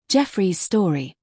Jeffrey's story.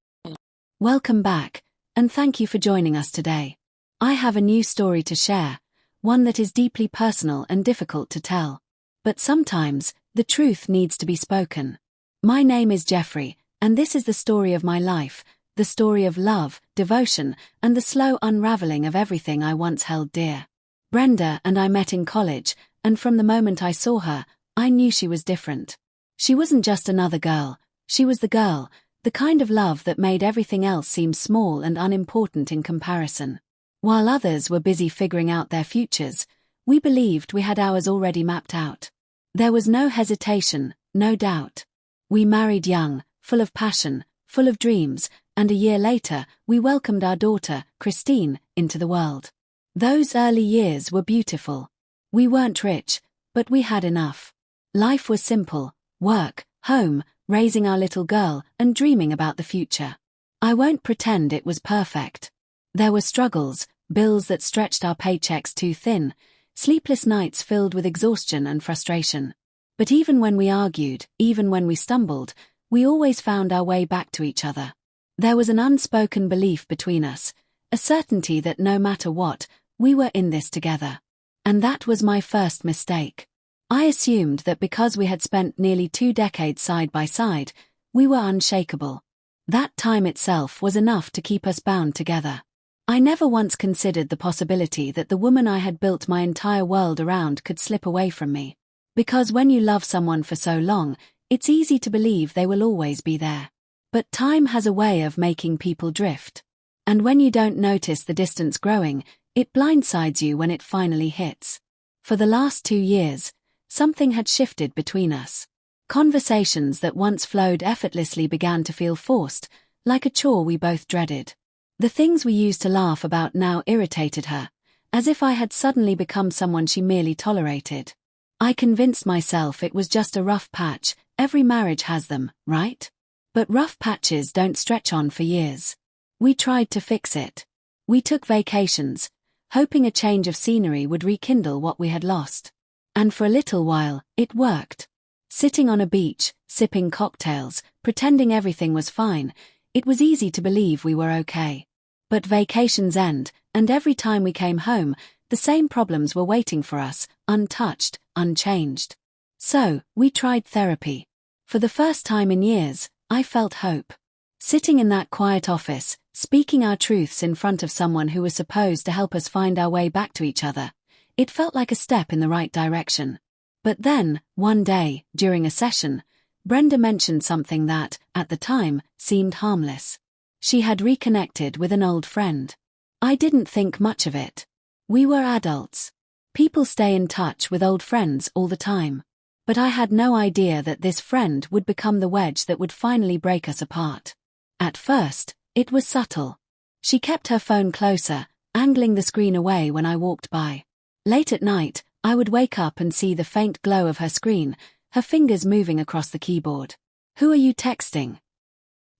Welcome back, and thank you for joining us today. I have a new story to share, one that is deeply personal and difficult to tell. But sometimes, the truth needs to be spoken. My name is Jeffrey, and this is the story of my life, the story of love, devotion, and the slow unraveling of everything I once held dear. Brenda and I met in college, and from the moment I saw her, I knew she was different. She wasn't just another girl. She was the girl, the kind of love that made everything else seem small and unimportant in comparison. While others were busy figuring out their futures, we believed we had ours already mapped out. There was no hesitation, no doubt. We married young, full of passion, full of dreams, and a year later, we welcomed our daughter, Christine, into the world. Those early years were beautiful. We weren't rich, but we had enough. Life was simple: work, home, raising our little girl, and dreaming about the future. I won't pretend it was perfect. There were struggles, bills that stretched our paychecks too thin, sleepless nights filled with exhaustion and frustration. But even when we argued, even when we stumbled, we always found our way back to each other. There was an unspoken belief between us, a certainty that no matter what, we were in this together. And that was my first mistake. I assumed that because we had spent nearly 2 decades side by side, we were unshakable. That time itself was enough to keep us bound together. I never once considered the possibility that the woman I had built my entire world around could slip away from me. Because when you love someone for so long, it's easy to believe they will always be there. But time has a way of making people drift. And when you don't notice the distance growing, it blindsides you when it finally hits. For the last 2 years, something had shifted between us. Conversations that once flowed effortlessly began to feel forced, like a chore we both dreaded. The things we used to laugh about now irritated her, as if I had suddenly become someone she merely tolerated. I convinced myself it was just a rough patch. Every marriage has them, right? But rough patches don't stretch on for years. We tried to fix it. We took vacations, hoping a change of scenery would rekindle what we had lost. And for a little while, it worked. Sitting on a beach, sipping cocktails, pretending everything was fine, it was easy to believe we were okay. But vacations end, and every time we came home, the same problems were waiting for us, untouched, unchanged. So, we tried therapy. For the first time in years, I felt hope. Sitting in that quiet office, speaking our truths in front of someone who was supposed to help us find our way back to each other, it felt like a step in the right direction. But then, one day, during a session, Brenda mentioned something that, at the time, seemed harmless. She had reconnected with an old friend. I didn't think much of it. We were adults. People stay in touch with old friends all the time. But I had no idea that this friend would become the wedge that would finally break us apart. At first, it was subtle. She kept her phone closer, angling the screen away when I walked by. Late at night, I would wake up and see the faint glow of her screen, her fingers moving across the keyboard. "Who are you texting?"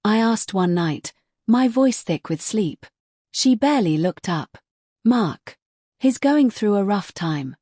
I asked one night, my voice thick with sleep. She barely looked up. "Mark. He's going through a rough time."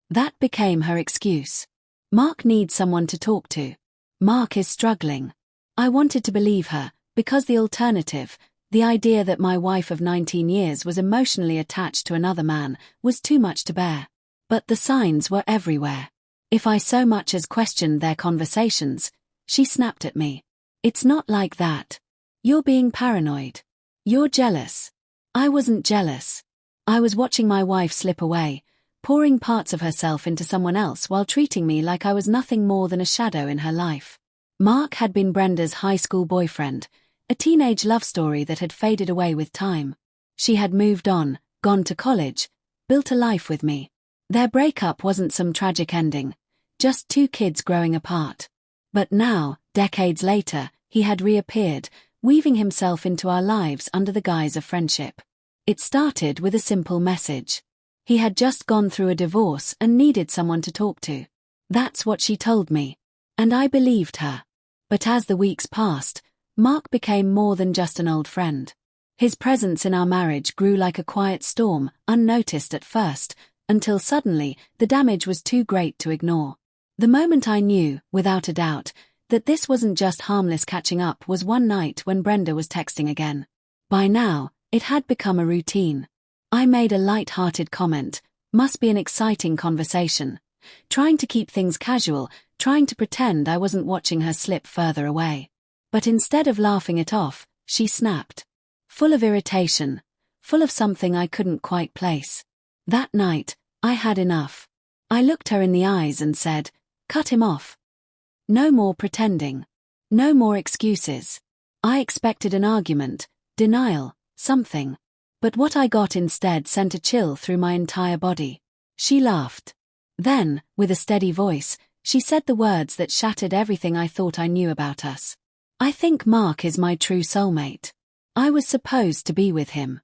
That became her excuse. "Mark needs someone to talk to. Mark is struggling." I wanted to believe her, because the alternative, the idea that my wife of 19 years was emotionally attached to another man, was too much to bear. But the signs were everywhere. If I so much as questioned their conversations, she snapped at me. "It's not like that. You're being paranoid. You're jealous." I wasn't jealous. I was watching my wife slip away, pouring parts of herself into someone else while treating me like I was nothing more than a shadow in her life. Mark had been Brenda's high school boyfriend, a teenage love story that had faded away with time. She had moved on, gone to college, built a life with me. Their breakup wasn't some tragic ending, just 2 kids growing apart. But now, decades later, he had reappeared, weaving himself into our lives under the guise of friendship. It started with a simple message. He had just gone through a divorce and needed someone to talk to. That's what she told me. And I believed her. But as the weeks passed, Mark became more than just an old friend. His presence in our marriage grew like a quiet storm, unnoticed at first, until suddenly, the damage was too great to ignore. The moment I knew, without a doubt, That this wasn't just harmless catching up was one night when Brenda was texting again. By now, it had become a routine. I made a light-hearted comment, must be an exciting conversation, trying to keep things casual, trying to pretend I wasn't watching her slip further away. But instead of laughing it off, she snapped. Full of irritation, full of something I couldn't quite place. That night, I had enough. I looked her in the eyes and said, cut him off. No more pretending. No more excuses. I expected an argument, denial, something. But what I got instead sent a chill through my entire body. She laughed. Then, with a steady voice, she said the words that shattered everything I thought I knew about us. I think Mark is my true soulmate. I was supposed to be with him.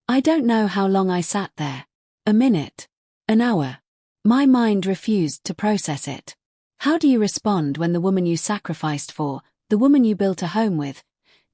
I don't know how long I sat there. A minute. An hour. My mind refused to process it. How do you respond when the woman you sacrificed for, the woman you built a home with,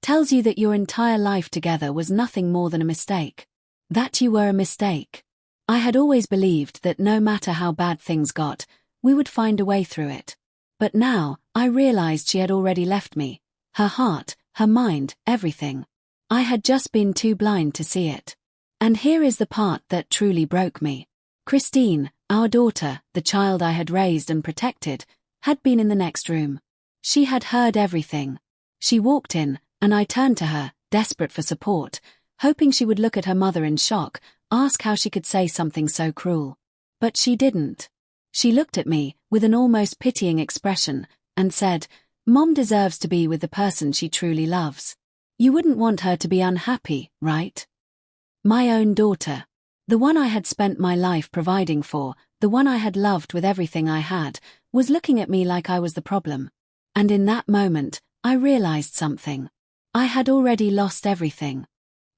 tells you that your entire life together was nothing more than a mistake? That you were a mistake. I had always believed that no matter how bad things got, we would find a way through it. But now, I realized she had already left me. Her heart, her mind, everything. I had just been too blind to see it. And here is the part that truly broke me. Christine, our daughter, the child I had raised and protected, had been in the next room. She had heard everything. She walked in, and I turned to her, desperate for support, hoping she would look at her mother in shock, ask how she could say something so cruel. But she didn't. She looked at me, with an almost pitying expression, and said, Mom deserves to be with the person she truly loves. You wouldn't want her to be unhappy, right? My own daughter. The one I had spent my life providing for, the one I had loved with everything I had, was looking at me like I was the problem. And in that moment, I realized something. I had already lost everything.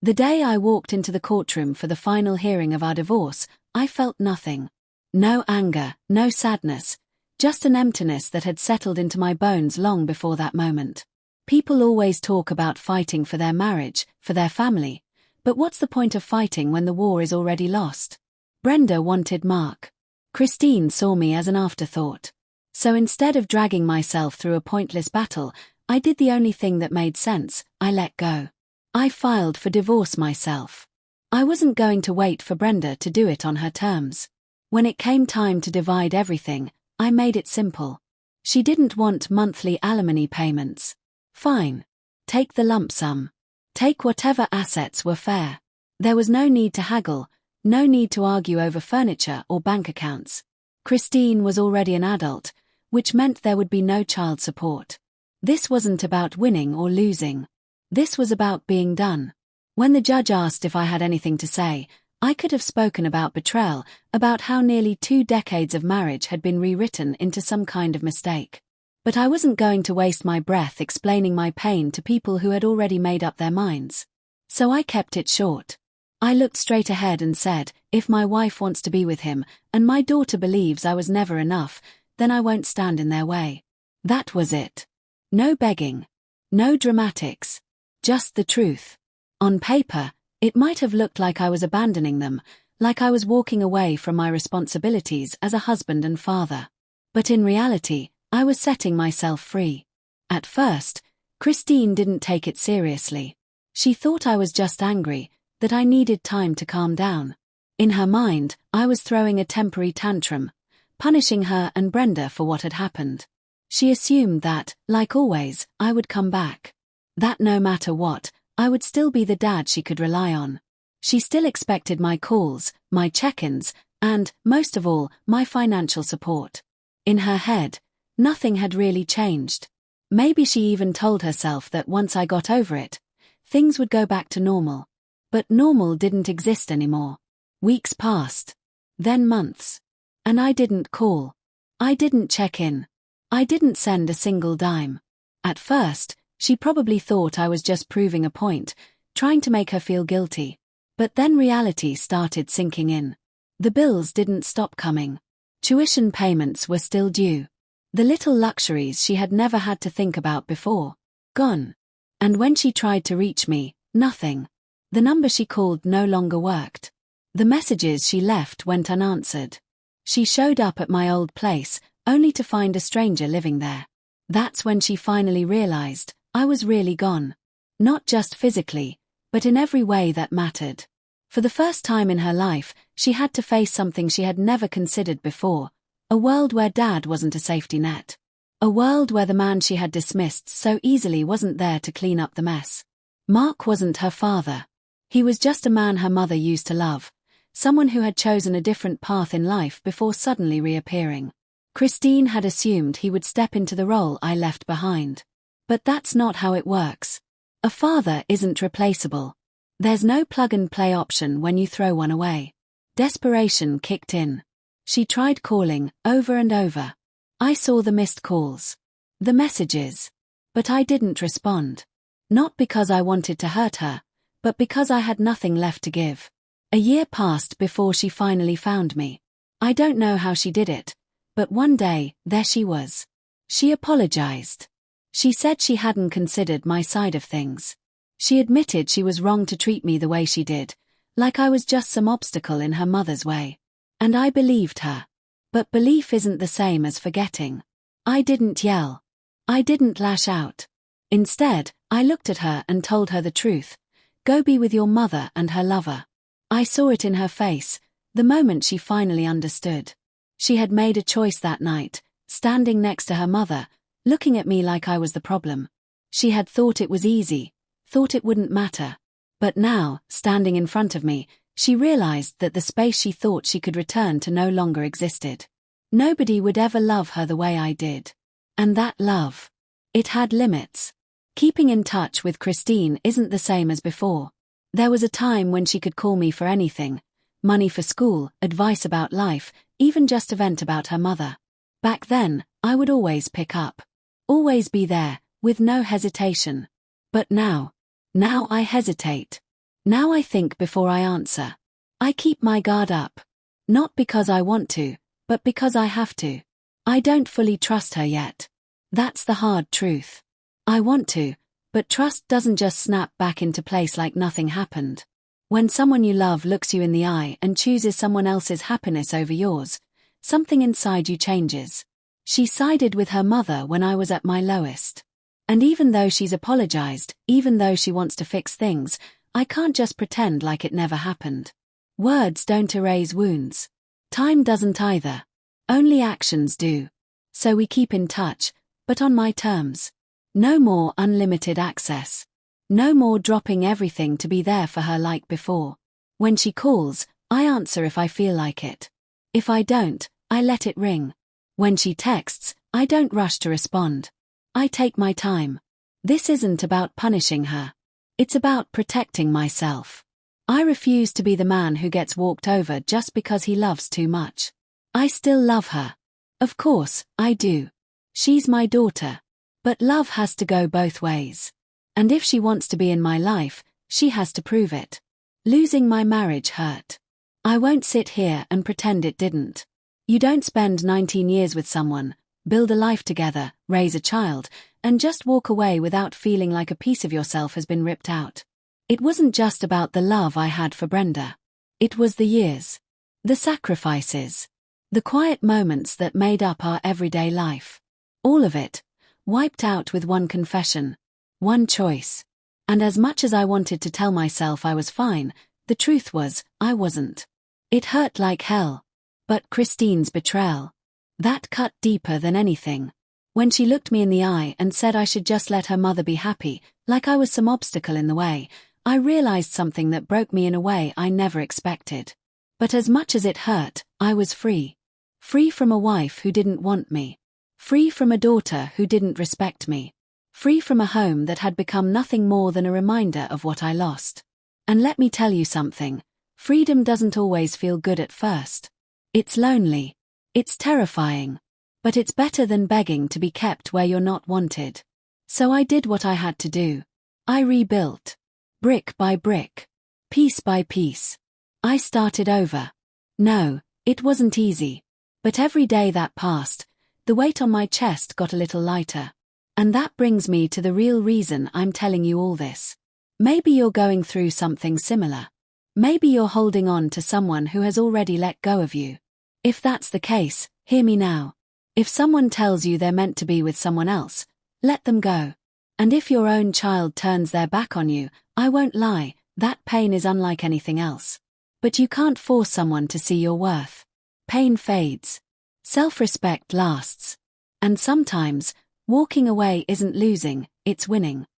The day I walked into the courtroom for the final hearing of our divorce, I felt nothing. No anger, no sadness, just an emptiness that had settled into my bones long before that moment. People always talk about fighting for their marriage, for their family. But what's the point of fighting when the war is already lost? Brenda wanted Mark. Christine saw me as an afterthought. So instead of dragging myself through a pointless battle, I did the only thing that made sense, I let go. I filed for divorce myself. I wasn't going to wait for Brenda to do it on her terms. When it came time to divide everything, I made it simple. She didn't want monthly alimony payments. Fine. Take the lump sum. Take whatever assets were fair. There was no need to haggle, no need to argue over furniture or bank accounts. Christine was already an adult, which meant there would be no child support. This wasn't about winning or losing. This was about being done. When the judge asked if I had anything to say, I could have spoken about betrayal, about how nearly 2 decades of marriage had been rewritten into some kind of mistake. But I wasn't going to waste my breath explaining my pain to people who had already made up their minds. So I kept it short. I looked straight ahead and said, if my wife wants to be with him, and my daughter believes I was never enough, then I won't stand in their way. That was it. No begging. No dramatics. Just the truth. On paper, it might have looked like I was abandoning them, like I was walking away from my responsibilities as a husband and father. But in reality, I was setting myself free. At first, Christine didn't take it seriously. She thought I was just angry, that I needed time to calm down. In her mind, I was throwing a temporary tantrum, punishing her and Brenda for what had happened. She assumed that, like always, I would come back. That no matter what, I would still be the dad she could rely on. She still expected my calls, my check-ins, and, most of all, my financial support. In her head, nothing had really changed. Maybe she even told herself that once I got over it, things would go back to normal. But normal didn't exist anymore. Weeks passed. Then months. And I didn't call. I didn't check in. I didn't send a single dime. At first, she probably thought I was just proving a point, trying to make her feel guilty. But then reality started sinking in. The bills didn't stop coming. Tuition payments were still due. The little luxuries she had never had to think about before. Gone. And when she tried to reach me, nothing. The number she called no longer worked. The messages she left went unanswered. She showed up at my old place, only to find a stranger living there. That's when she finally realized I was really gone. Not just physically, but in every way that mattered. For the first time in her life, she had to face something she had never considered before, a world where Dad wasn't a safety net. A world where the man she had dismissed so easily wasn't there to clean up the mess. Mark wasn't her father. He was just a man her mother used to love, someone who had chosen a different path in life before suddenly reappearing. Christine had assumed he would step into the role I left behind. But that's not how it works. A father isn't replaceable. There's no plug-and-play option when you throw one away. Desperation kicked in. She tried calling, over and over. I saw the missed calls. The messages. But I didn't respond. Not because I wanted to hurt her, but because I had nothing left to give. A year passed before she finally found me. I don't know how she did it, but one day, there she was. She apologized. She said she hadn't considered my side of things. She admitted she was wrong to treat me the way she did, like I was just some obstacle in her mother's way. And I believed her. But belief isn't the same as forgetting. I didn't yell. I didn't lash out. Instead, I looked at her and told her the truth. Go be with your mother and her lover. I saw it in her face, the moment she finally understood. She had made a choice that night, standing next to her mother, looking at me like I was the problem. She had thought it was easy, thought it wouldn't matter. But now, standing in front of me, she realized that the space she thought she could return to no longer existed. Nobody would ever love her the way I did. And that love, it had limits. Keeping in touch with Christine isn't the same as before. There was a time when she could call me for anything. Money for school, advice about life, even just a vent about her mother. Back then, I would always pick up. Always be there, with no hesitation. But now I hesitate. Now I think before I answer. I keep my guard up. Not because I want to, but because I have to. I don't fully trust her yet. That's the hard truth. I want to, but trust doesn't just snap back into place like nothing happened. When someone you love looks you in the eye and chooses someone else's happiness over yours, something inside you changes. She sided with her mother when I was at my lowest. And even though she's apologized, even though she wants to fix things, I can't just pretend like it never happened. Words don't erase wounds. Time doesn't either. Only actions do. So we keep in touch, but on my terms. No more unlimited access. No more dropping everything to be there for her like before. When she calls, I answer if I feel like it. If I don't, I let it ring. When she texts, I don't rush to respond. I take my time. This isn't about punishing her. It's about protecting myself. I refuse to be the man who gets walked over just because he loves too much. I still love her. Of course, I do. She's my daughter. But love has to go both ways. And if she wants to be in my life, she has to prove it. Losing my marriage hurt. I won't sit here and pretend it didn't. You don't spend 19 years with someone, build a life together, raise a child, and just walk away without feeling like a piece of yourself has been ripped out. It wasn't just about the love I had for Brenda. It was the years. The sacrifices. The quiet moments that made up our everyday life. All of it, wiped out with one confession. One choice. And as much as I wanted to tell myself I was fine, the truth was, I wasn't. It hurt like hell. But Christine's betrayal. That cut deeper than anything. When she looked me in the eye and said I should just let her mother be happy, like I was some obstacle in the way, I realized something that broke me in a way I never expected. But as much as it hurt, I was free. Free from a wife who didn't want me. Free from a daughter who didn't respect me. Free from a home that had become nothing more than a reminder of what I lost. And let me tell you something, freedom doesn't always feel good at first. It's lonely. It's terrifying. But it's better than begging to be kept where you're not wanted. So I did what I had to do. I rebuilt. Brick by brick. Piece by piece. I started over. No, it wasn't easy. But every day that passed, the weight on my chest got a little lighter. And that brings me to the real reason I'm telling you all this. Maybe you're going through something similar. Maybe you're holding on to someone who has already let go of you. If that's the case, hear me now. If someone tells you they're meant to be with someone else, let them go. And if your own child turns their back on you, I won't lie, that pain is unlike anything else. But you can't force someone to see your worth. Pain fades. Self-respect lasts. And sometimes, walking away isn't losing, it's winning.